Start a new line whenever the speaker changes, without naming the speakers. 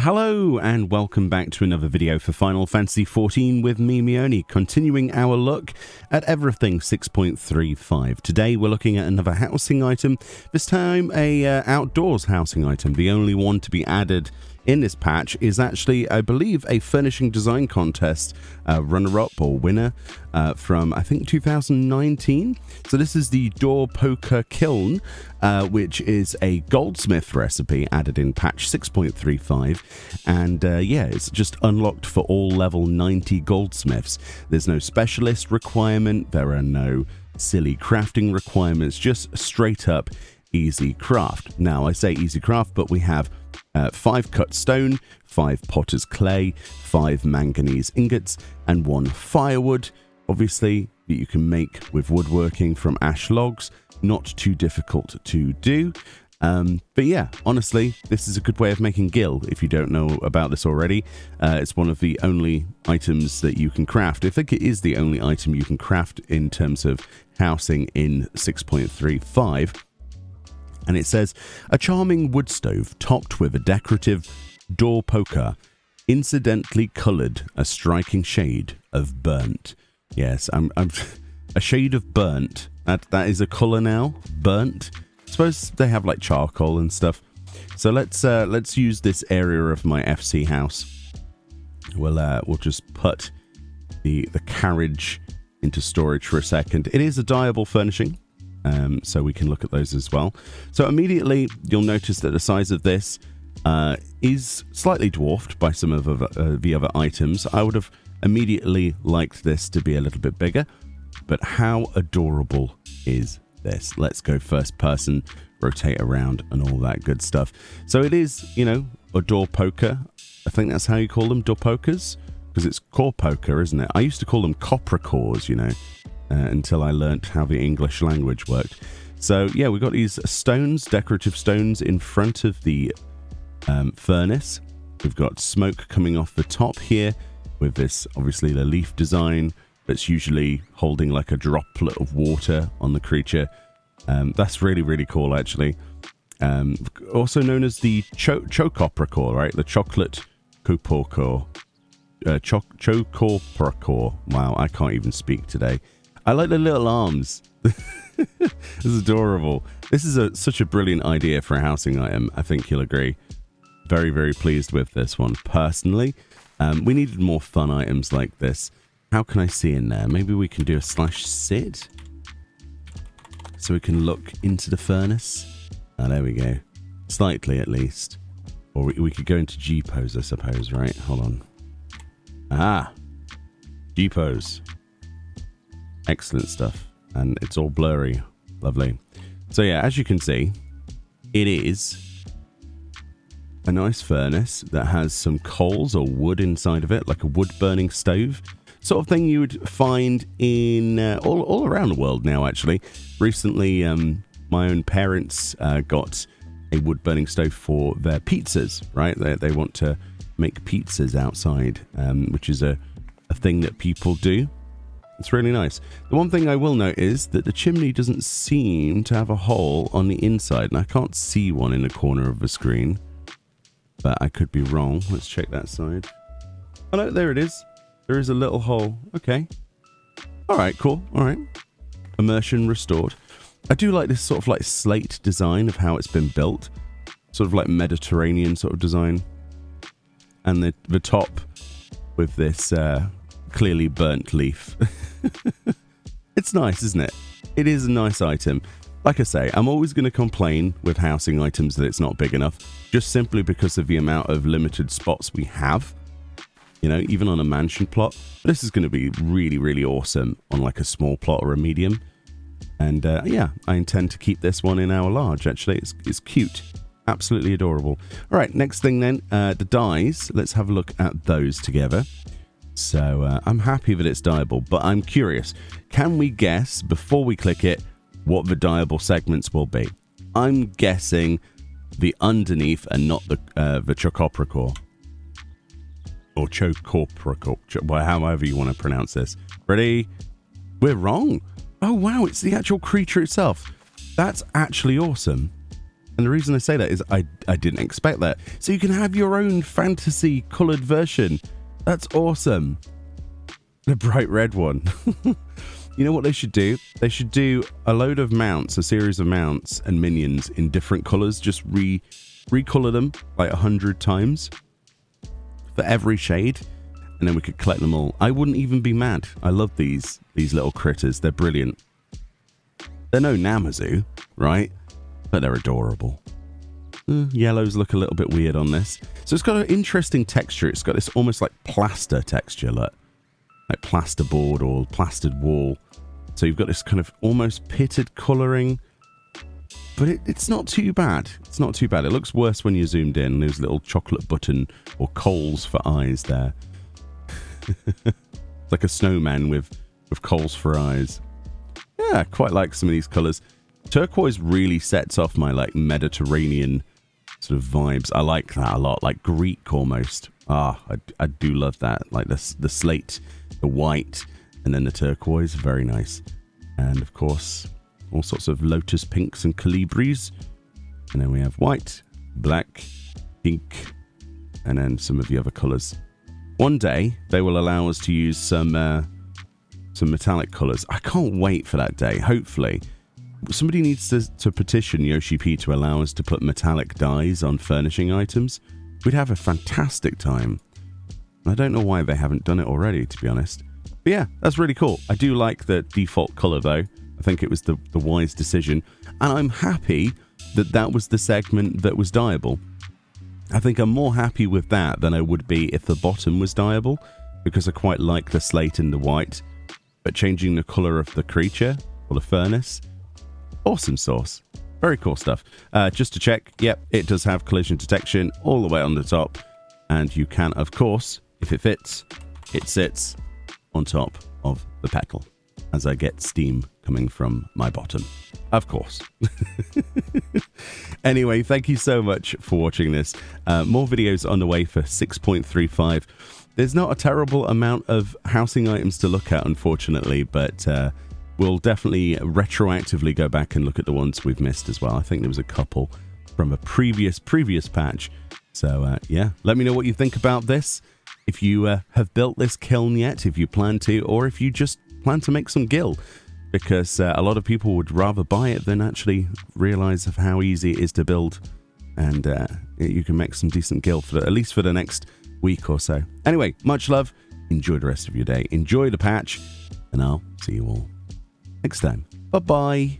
Hello and welcome back to another video for Final Fantasy XIV with me, Meoni, continuing our look at everything 6.35. Today we're looking at another housing item, this time a outdoors housing item. The only one to be added in this patch is actually, I believe, a furnishing design contest runner-up or winner from, I think, 2019. So this is the Dorpokkur Kiln, which is a goldsmith recipe added in patch 6.35. And yeah, it's just unlocked for all level 90 goldsmiths. There's no specialist requirement. There are no silly crafting requirements, just straight up easy craft. Now, I say easy craft, but we have 5 cut stone, 5 potter's clay, 5 manganese ingots, and 1 firewood, obviously, that you can make with woodworking from ash logs. Not too difficult to do. But yeah, honestly, this is a good way of making gil if you don't know about this already. It's one of the only items that you can craft. I think it is the only item you can craft in terms of housing in 6.35. And it says, a charming wood stove topped with a decorative Dorpokkur, incidentally coloured a striking shade of burnt. Yes, I'm a shade of burnt. That is a colour now, burnt. I suppose they have like charcoal and stuff. So let's use this area of my FC house. We'll just put the carriage into storage for a second. It is a dyeable furnishing. So we can look at those as well. So immediately you'll notice that the size of this is slightly dwarfed by some of the other items. I would have immediately liked this to be a little bit bigger, but how adorable is this? Let's go first person, rotate around and all that good stuff. So it is, you know, a Dorpokkur. I think that's how you call them, Dorpokkurs, because it's core poker, isn't it? I used to call them copper cores, you know. Until I learnt how the English language worked. So yeah, we've got these stones, decorative stones in front of the furnace. We've got smoke coming off the top here with this, obviously the leaf design that's usually holding like a droplet of water on the creature. That's really, really cool actually. Also known as the chocopra core, right? The chocolate copper core. Chocopra core. Wow, I can't even speak today. I like the little arms. It's adorable. This is such a brilliant idea for a housing item. I think you'll agree. Very, very pleased with this one. Personally, we needed more fun items like this. How can I see in there? Maybe we can do a /sit. So we can look into the furnace. Oh, there we go. Slightly, at least. Or we could go into G-pose, I suppose, right? Hold on. Ah! G-pose. Excellent stuff. And it's all blurry. Lovely. So yeah, as you can see, it is a nice furnace that has some coals or wood inside of it, like a wood burning stove. Sort of thing you would find in all around the world now, actually. Recently, my own parents got a wood burning stove for their pizzas, right? They want to make pizzas outside, which is a thing that people do. It's really nice. The one thing I will note is that the chimney doesn't seem to have a hole on the inside, and I can't see one in the corner of the screen, but I could be wrong. Let's check that side. Oh no, there it is. There is a little hole. Okay. All right, cool. All right. Immersion restored. I do like this sort of like slate design of how it's been built. Sort of like Mediterranean sort of design. And the top with this clearly burnt leaf. It's nice, isn't it? It is a nice item. Like I say, I'm always going to complain with housing items that it's not big enough, just simply because of the amount of limited spots we have, you know, even on a mansion plot. This is going to be really, really awesome on like a small plot or a medium. And yeah, I intend to keep this one in our large, actually. It's cute. Absolutely adorable. All right, next thing then, the dies. Let's have a look at those together. So I'm happy that it's dyeable, but I'm curious. Can we guess, before we click it, what the dyeable segments will be? I'm guessing the underneath and not the chocopra core. Or chocopra core, however you want to pronounce this. Ready? We're wrong. Oh, wow, it's the actual creature itself. That's actually awesome. And the reason I say that is I didn't expect that. So you can have your own fantasy coloured version. That's awesome. The bright red one. You know what they should do? They should do a load of mounts, a series of mounts and minions in different colours. Just recolor them like 100 times for every shade. And then we could collect them all. I wouldn't even be mad. I love these little critters. They're brilliant. They're no Namazu, right? But they're adorable. Yellows look a little bit weird on this. So it's got an interesting texture. It's got this almost like plaster texture, look. Like plasterboard or plastered wall. So you've got this kind of almost pitted colouring. But it's not too bad. It's not too bad. It looks worse when you're zoomed in. There's a little chocolate button or coals for eyes there. Like a snowman with coals for eyes. Yeah, I quite like some of these colours. Turquoise really sets off my like Mediterranean sort of vibes. I like that a lot, like Greek almost. I do love that. Like the slate, the white, and then the turquoise. Very nice. And of course, all sorts of lotus pinks and colibris. And then we have white, black, pink, and then some of the other colours. One day, they will allow us to use some metallic colours. I can't wait for that day, hopefully. Somebody needs to petition Yoshi P to allow us to put metallic dyes on furnishing items. We'd have a fantastic time. I don't know why they haven't done it already, to be honest. But yeah, that's really cool. I do like the default colour, though. I think it was the wise decision. And I'm happy that was the segment that was dyeable. I think I'm more happy with that than I would be if the bottom was dyeable, because I quite like the slate and the white. But changing the colour of the creature, or the furnace, awesome sauce. Very cool stuff. Just to check, yep, it does have collision detection all the way on the top. And you can, of course, if it fits, it sits on top of the petal as I get steam coming from my bottom. Of course. Anyway, thank you so much for watching this. More videos on the way for 6.35. There's not a terrible amount of housing items to look at, unfortunately, but we'll definitely retroactively go back and look at the ones we've missed as well. I think there was a couple from a previous patch. So yeah, let me know what you think about this. If you have built this kiln yet, if you plan to, or if you just plan to make some gil, because a lot of people would rather buy it than actually realize of how easy it is to build, and you can make some decent gil for at least for the next week or so. Anyway, much love. Enjoy the rest of your day. Enjoy the patch, and I'll see you all next time. Bye-bye.